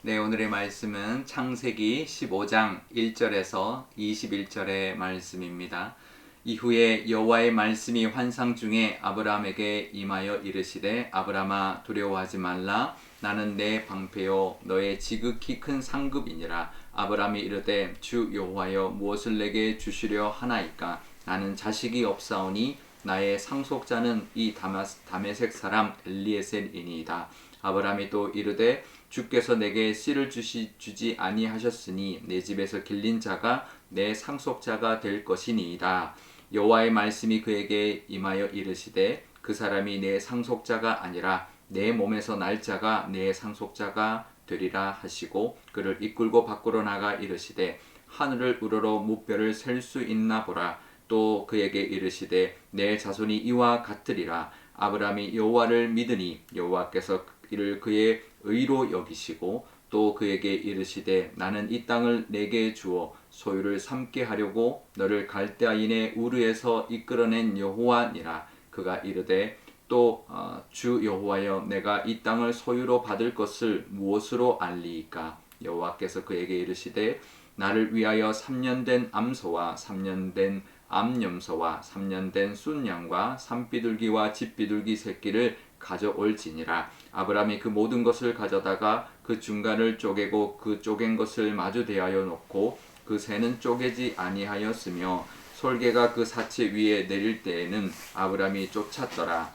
네, 오늘의 말씀은 창세기 15장 1절에서 21절의 말씀입니다. 이후에 여호와의 말씀이 환상 중에 아브라함에게 임하여 이르시되 아브라함아 두려워하지 말라 나는 내 방패요 너의 지극히 큰 상급이니라. 아브라함이 이르되 주 여호와여 무엇을 내게 주시려 하나이까. 나는 자식이 없사오니 나의 상속자는 이 다메섹 사람 엘리에셀이니이다. 아브라함이 또 이르되 주께서 내게 씨를 주지 아니하셨으니 내 집에서 길린 자가 내 상속자가 될 것이니이다. 여호와의 말씀이 그에게 임하여 이르시되 그 사람이 내 상속자가 아니라 내 몸에서 날 자가 내 상속자가 되리라 하시고 그를 이끌고 밖으로 나가 이르시되 하늘을 우러러 무뼈를 셀 수 있나 보라. 또 그에게 이르시되 내 자손이 이와 같으리라. 아브라함이 여호와를 믿으니 여호와께서 이를 그의 의로 여기시고 또 그에게 이르시되 나는 이 땅을 내게 주어 소유를 삼게 하려고 너를 갈대아인의 우르에서 이끌어낸 여호와니라. 그가 이르되 또 주 여호와여 내가 이 땅을 소유로 받을 것을 무엇으로 알리이까. 여호와께서 그에게 이르시되 나를 위하여 3년 된 암소와 3년 된 암염소와 3년 된 순양과 산비둘기와 집비둘기 새끼를 가져올지니라. 아브라함이 그 모든 것을 가져다가 그 중간을 쪼개고 그 쪼갠 것을 마주 대하여 놓고 그 새는 쪼개지 아니하였으며 솔개가 그 사체 위에 내릴 때에는 아브라함이 쫓았더라.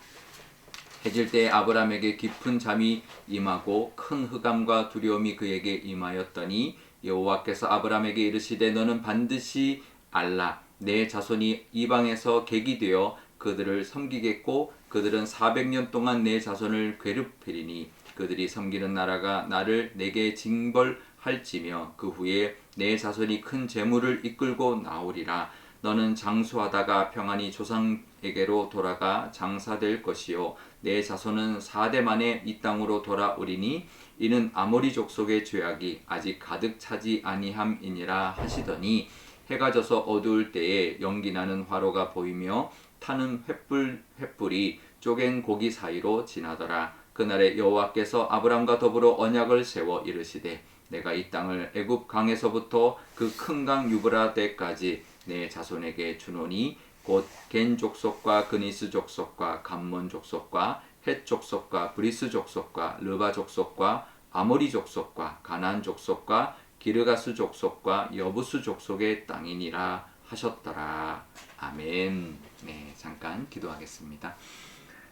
해질 때에 아브라함에게 깊은 잠이 임하고 큰 흑암과 두려움이 그에게 임하였더니 여호와께서 아브라함에게 이르시되 너는 반드시 알라. 내 자손이 이방에서 객이 되어 그들을 섬기겠고 그들은 400년 동안 내 자손을 괴롭히리니 그들이 섬기는 나라가 나를 내게 징벌할지며 그 후에 내 자손이 큰 재물을 이끌고 나오리라. 너는 장수하다가 평안히 조상에게로 돌아가 장사될 것이요 내 자손은 4대 만에 이 땅으로 돌아오리니 이는 아모리 족속의 죄악이 아직 가득 차지 아니함이니라 하시더니 해가 져서 어두울 때에 연기나는 화로가 보이며 타는 횃불이 쪼갠 고기 사이로 지나더라. 그날에 여호와께서 아브람과 더불어 언약을 세워 이르시되 내가 이 땅을 애굽 강에서부터 그 큰 강 유브라데까지 내 자손에게 주노니 곧 겐 족속과 그니스 족속과 감몬 족속과 헷 족속과 브리스 족속과 르바 족속과 아모리 족속과 가나안 족속과 기르가스 족속과 여부스 족속의 땅이니라 하셨더라. 아멘. 네, 잠깐 기도하겠습니다.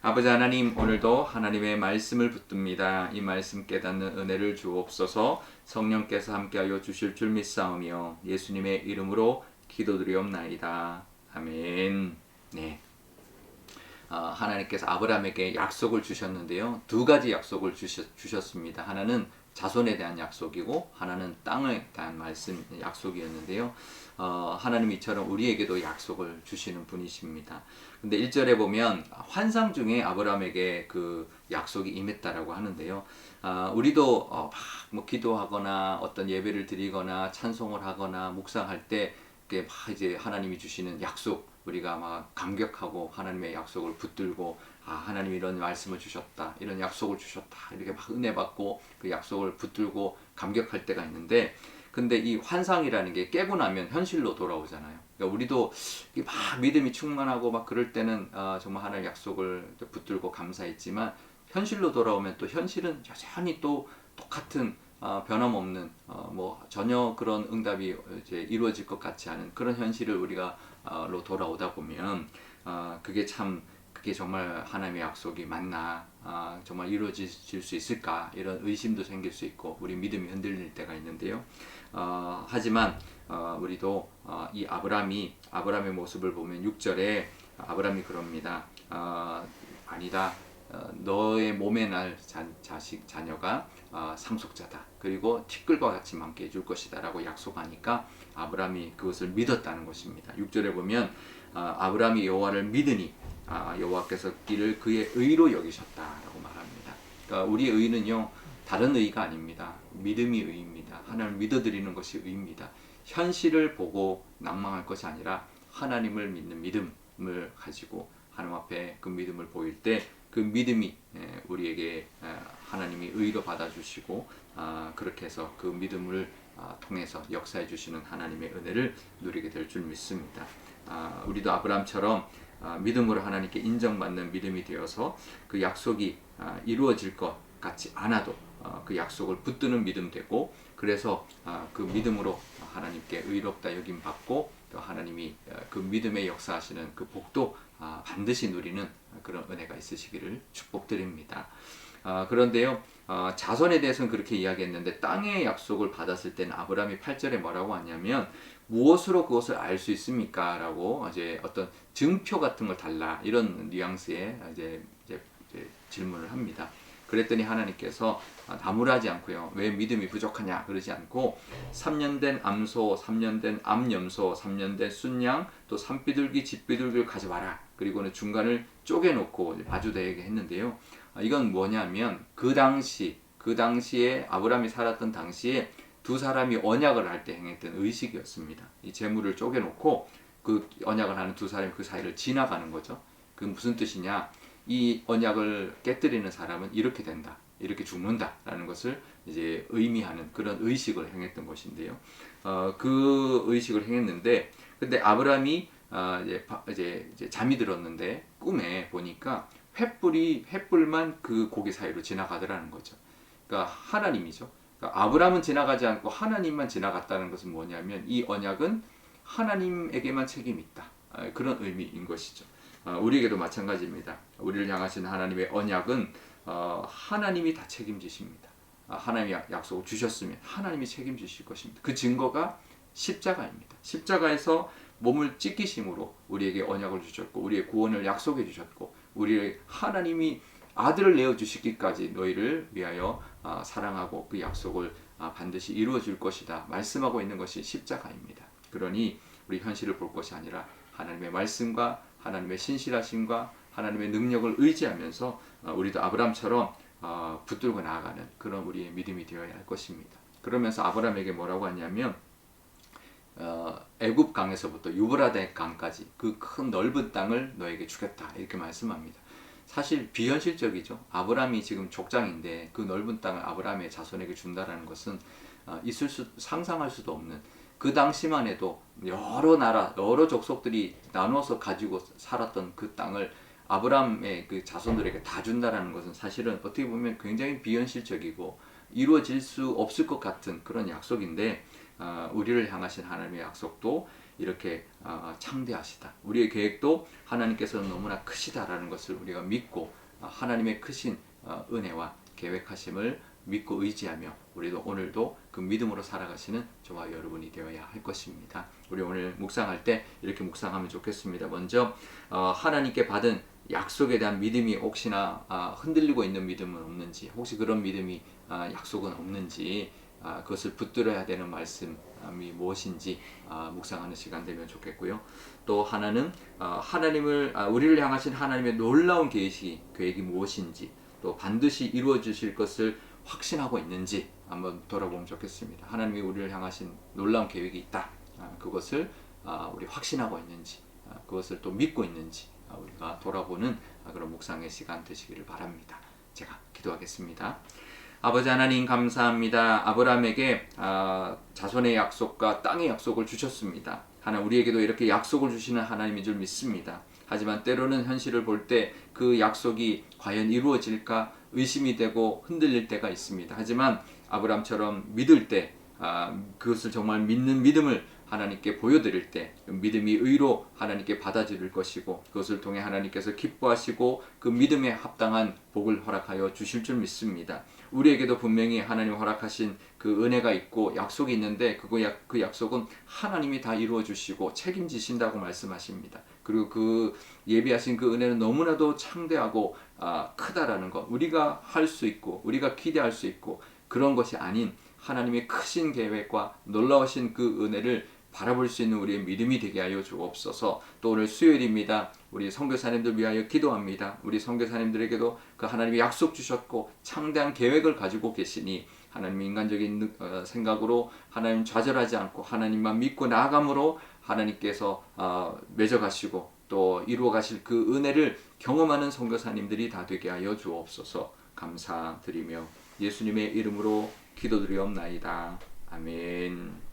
아버지 하나님, 오늘도 하나님의 말씀을 붙듭니다. 이 말씀 깨닫는 은혜를 주옵소서. 성령께서 함께하여 주실 줄 믿사오며 예수님의 이름으로 기도드리옵나이다. 아멘. 네. 하나님께서 아브라함에게 약속을 주셨는데요. 두 가지 약속을 주셨습니다. 하나는 자손에 대한 약속이고 하나는 땅에 대한 말씀 약속이었는데요. 하나님 이처럼 우리에게도 약속을 주시는 분이십니다. 근데 1절에 보면 환상 중에 아브라함에게 그 약속이 임했다라고 하는데요. 우리도 막 기도하거나 어떤 예배를 드리거나 찬송을 하거나 묵상할 때 막 이제 하나님이 주시는 약속 우리가 막 감격하고 하나님의 약속을 붙들고 하나님이 이런 말씀을 주셨다, 이런 약속을 주셨다, 이렇게 막 은혜 받고 그 약속을 붙들고 감격할 때가 있는데, 근데 이 환상이라는 게 깨고 나면 현실로 돌아오잖아요. 그러니까 우리도 막 믿음이 충만하고 막 그럴 때는 정말 하나님의 약속을 붙들고 감사했지만 현실로 돌아오면 또 현실은 여전히 또 똑같은 변함없는 뭐 전혀 그런 응답이 이제 이루어질 것 같지 않은 그런 현실을 우리가 로 돌아오다 보면 그게 정말 하나님의 약속이 맞나, 정말 이루어질 수 있을까, 이런 의심도 생길 수 있고 우리 믿음이 흔들릴 때가 있는데요. 하지만 우리도 이 아브라함의 모습을 보면 6절에 아브라함이 그럽니다. 아니다. 너의 몸에 날 자녀가 상속자다. 그리고 티끌과 같이 많게 해줄 것이다 라고 약속하니까 아브라함이 그것을 믿었다는 것입니다. 6절에 보면 아브라함이 여호와를 믿으니 여호와께서 이를 그의 의로 여기셨다라고 말합니다. 그러니까 우리의 의는요 다른 의가 아닙니다. 믿음이 의입니다. 하나님을 믿어드리는 것이 의입니다. 현실을 보고 낭망할 것이 아니라 하나님을 믿는 믿음을 가지고 하나님 앞에 그 믿음을 보일 때 그 믿음이 우리에게 하나님이 의로 받아주시고 그렇게 해서 그 믿음을 통해서 역사해 주시는 하나님의 은혜를 누리게 될 줄 믿습니다. 우리도 아브라함처럼 믿음으로 하나님께 인정받는 믿음이 되어서 그 약속이 이루어질 것 같지 않아도 그 약속을 붙드는 믿음 되고, 그래서 그 믿음으로 하나님께 의롭다 여김 받고 또 하나님이 그 믿음의 역사하시는 그 복도 반드시 누리는 그런 은혜가 있으시기를 축복드립니다. 그런데요, 자손에 대해서는 그렇게 이야기했는데 땅의 약속을 받았을 때는 아브라함이 8절에 뭐라고 하냐면, 무엇으로 그것을 알 수 있습니까? 라고 이제 어떤 증표 같은 걸 달라, 이런 뉘앙스의 이제 질문을 합니다. 그랬더니 하나님께서 나무라지 않고요, 왜 믿음이 부족하냐 그러지 않고 3년 된 암소, 3년 된 암염소, 3년 된 순양, 또 산비둘기, 집비둘기를 가져와라. 그리고는 중간을 쪼개놓고 마주대에게 했는데요. 이건 뭐냐면 그 당시에 아브라함이 살았던 당시에 두 사람이 언약을 할 때 행했던 의식이었습니다. 이 재물을 쪼개놓고 그 언약을 하는 두 사람이 그 사이를 지나가는 거죠. 그 무슨 뜻이냐? 이 언약을 깨뜨리는 사람은 이렇게 된다, 이렇게 죽는다라는 것을 이제 의미하는 그런 의식을 행했던 것인데요. 그 의식을 행했는데, 근데 아브라함이 이제 잠이 들었는데 꿈에 보니까 횃불만 그 고개 사이로 지나가더라는 거죠. 그러니까 하나님이죠. 그러니까 아브라함은 지나가지 않고 하나님만 지나갔다는 것은 뭐냐면 이 언약은 하나님에게만 책임이 있다, 그런 의미인 것이죠. 우리에게도 마찬가지입니다. 우리를 향하신 하나님의 언약은 하나님이 다 책임지십니다. 하나님이 약속을 주셨으면 하나님이 책임지실 것입니다. 그 증거가 십자가입니다. 십자가에서 몸을 찢기심으로 우리에게 언약을 주셨고 우리의 구원을 약속해 주셨고, 우리의 하나님이 아들을 내어주시기까지 너희를 위하여 사랑하고 그 약속을 반드시 이루어 줄 것이다 말씀하고 있는 것이 십자가입니다. 그러니 우리 현실을 볼 것이 아니라 하나님의 말씀과 하나님의 신실하심과 하나님의 능력을 의지하면서 우리도 아브라함처럼 붙들고 나아가는 그런 우리의 믿음이 되어야 할 것입니다. 그러면서 아브라함에게 뭐라고 하냐면 애굽 강에서부터 유브라데 강까지 그 큰 넓은 땅을 너에게 주겠다, 이렇게 말씀합니다. 사실 비현실적이죠. 아브라함이 지금 족장인데 그 넓은 땅을 아브라함의 자손에게 준다라는 것은 상상할 수도 없는, 그 당시만 해도 여러 나라, 여러 족속들이 나눠서 가지고 살았던 그 땅을 아브라함의 그 자손들에게 다 준다라는 것은 사실은 어떻게 보면 굉장히 비현실적이고 이루어질 수 없을 것 같은 그런 약속인데, 우리를 향하신 하나님의 약속도 이렇게 창대하시다, 우리의 계획도 하나님께서는 너무나 크시다라는 것을 우리가 믿고 하나님의 크신 은혜와 계획하심을 믿고 의지하며 우리도 오늘도 그 믿음으로 살아가시는 저와 여러분이 되어야 할 것입니다. 우리 오늘 묵상할 때 이렇게 묵상하면 좋겠습니다. 먼저 하나님께 받은 약속에 대한 믿음이 혹시나 흔들리고 있는 믿음은 없는지, 혹시 그런 믿음이 약속은 없는지, 그것을 붙들어야 되는 말씀이 무엇인지 묵상하는 시간 되면 좋겠고요. 또 하나는 우리를 향하신 하나님의 놀라운 계획이 무엇인지, 또 반드시 이루어 주실 것을 확신하고 있는지 한번 돌아보면 좋겠습니다. 하나님이 우리를 향하신 놀라운 계획이 있다, 그것을 우리 확신하고 있는지, 그것을 또 믿고 있는지 우리가 돌아보는 그런 묵상의 시간 되시기를 바랍니다. 제가 기도하겠습니다. 아버지 하나님 감사합니다. 아브라함에게 자손의 약속과 땅의 약속을 주셨습니다. 하나님, 우리에게도 이렇게 약속을 주시는 하나님인 줄 믿습니다. 하지만 때로는 현실을 볼 때 그 약속이 과연 이루어질까 의심이 되고 흔들릴 때가 있습니다. 하지만 아브라함처럼 믿을 때, 그것을 정말 믿는 믿음을 하나님께 보여드릴 때 믿음이 의로 하나님께 받아들일 것이고, 그것을 통해 하나님께서 기뻐하시고 그 믿음에 합당한 복을 허락하여 주실 줄 믿습니다. 우리에게도 분명히 하나님 허락하신 그 은혜가 있고 약속이 있는데 그 약속은 하나님이 다 이루어 주시고 책임지신다고 말씀하십니다. 그리고 그 예비하신 그 은혜는 너무나도 창대하고 크다라는 것, 우리가 할 수 있고 우리가 기대할 수 있고 그런 것이 아닌 하나님의 크신 계획과 놀라우신 그 은혜를 바라볼 수 있는 우리의 믿음이 되게 하여 주옵소서. 또 오늘 수요일입니다. 우리 선교사님들 위하여 기도합니다. 우리 선교사님들에게도 그 하나님이 약속 주셨고 창대한 계획을 가지고 계시니 하나님 인간적인 생각으로 하나님 좌절하지 않고 하나님만 믿고 나아감으로 하나님께서 맺어가시고 또 이루어 가실 그 은혜를 경험하는 선교사님들이 다 되게 하여 주옵소서. 감사드리며 예수님의 이름으로 기도드리옵나이다. 아멘.